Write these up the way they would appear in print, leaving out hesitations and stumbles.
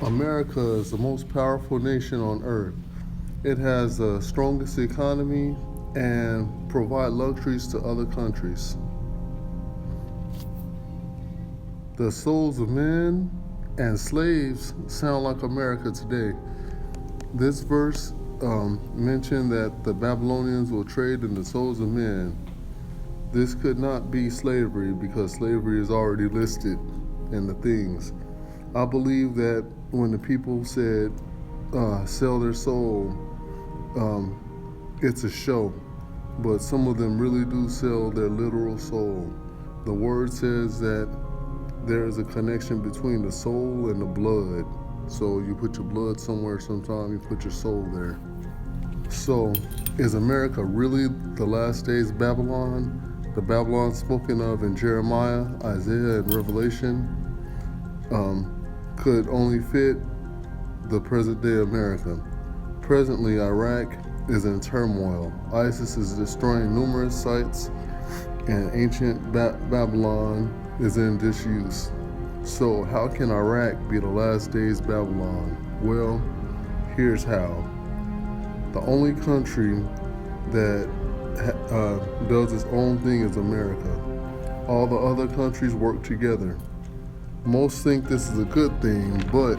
America is the most powerful nation on earth. It has the strongest economy and provide luxuries to other countries. The souls of men and slaves sound like America today. This verse mentioned that the Babylonians will trade in the souls of men. This could not be slavery because slavery is already listed in the things. I believe that when the people said sell their soul, it's a show, but some of them really do sell their literal soul. The word says that there is a connection between the soul and the blood. So you put your blood somewhere sometime, you put your soul there. So is America really the last days Babylon? The Babylon spoken of in Jeremiah, Isaiah, and Revelation could only fit the present day America. Presently, Iraq is in turmoil. ISIS is destroying numerous sites, and ancient Babylon is in disuse. So, how can Iraq be the last days Babylon? Well, here's how. The only country that does its own thing is America. All the other countries work together. Most think this is a good thing, but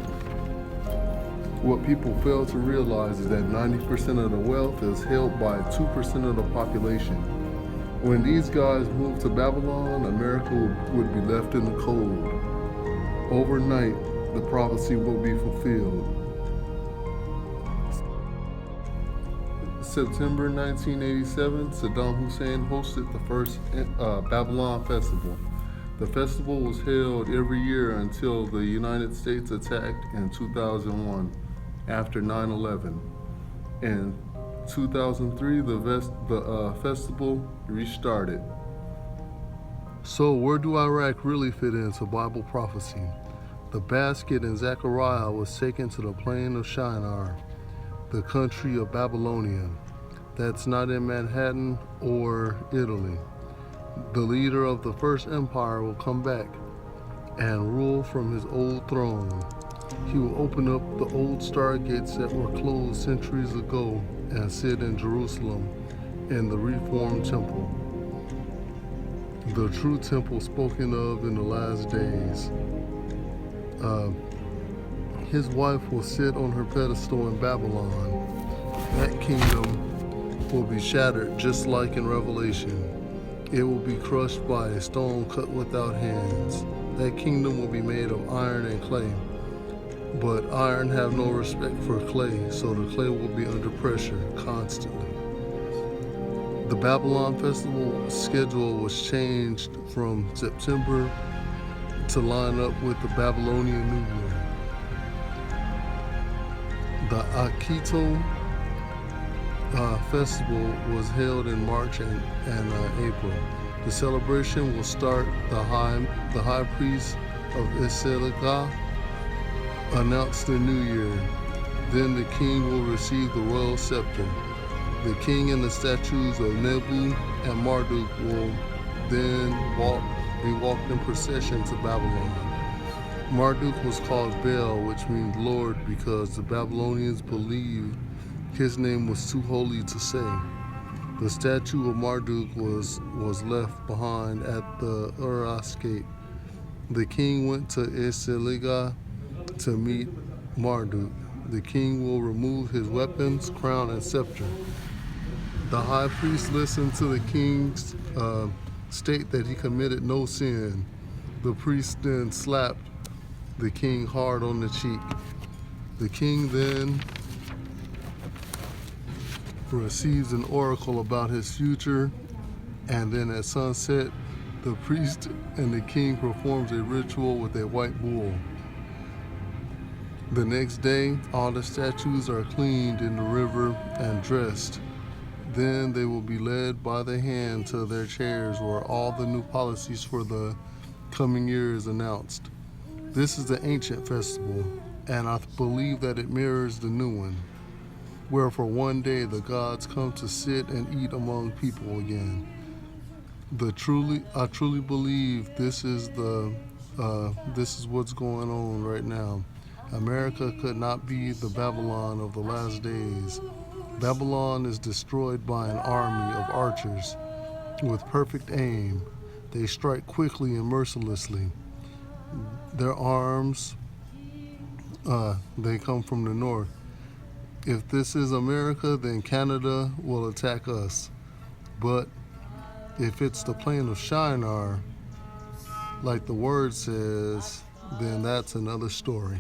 what people fail to realize is that 90% of the wealth is held by 2% of the population. When these guys move to Babylon, America would be left in the cold. Overnight, the prophecy will be fulfilled. September 1987, Saddam Hussein hosted the first Babylon Festival. The festival was held every year until the United States attacked in 2001 after 9/11. In 2003, the festival restarted. So where do Iraq really fit into Bible prophecy? The basket in Zechariah was taken to the plain of Shinar, the country of Babylonia. That's not in Manhattan or Italy. The leader of the first empire will come back and rule from his old throne. He will open up the old stargates that were closed centuries ago and sit in Jerusalem in the reformed temple, the true temple spoken of in the last days. His wife will sit on her pedestal in Babylon. That kingdom will be shattered just like in Revelation. It will be crushed by a stone cut without hands. That kingdom will be made of iron and clay. But iron have no respect for clay, so the clay will be under pressure constantly. The Babylon Festival schedule was changed from September to line up with the Babylonian New Year. The Akito festival was held in March and April. The celebration will start. The high priest of Isilaga announced the new year. Then the king will receive the royal scepter. The king and the statues of Nebu and Marduk will then be walked in procession to Babylon. Marduk was called Baal, which means Lord, because the Babylonians believed his name was too holy to say. The statue of Marduk was left behind at the Uras gate. The king went to Isiliga to meet Marduk. The king will remove his weapons, crown, and scepter. The high priest listened to the king's state that he committed no sin. The priest then slapped the king hard on the cheek. The king then receives an oracle about his future, and then at sunset, the priest and the king performs a ritual with a white bull. The next day, all the statues are cleaned in the river and dressed. Then they will be led by the hand to their chairs where all the new policies for the coming year is announced. This is the ancient festival, and I believe that it mirrors the new one, where for one day the gods come to sit and eat among people again. I truly believe this is what's going on right now. America could not be the Babylon of the last days. Babylon is destroyed by an army of archers with perfect aim. They strike quickly and mercilessly. Their arms, they come from the north. If this is America, then Canada will attack us. But if it's the plain of Shinar, like the word says, then that's another story.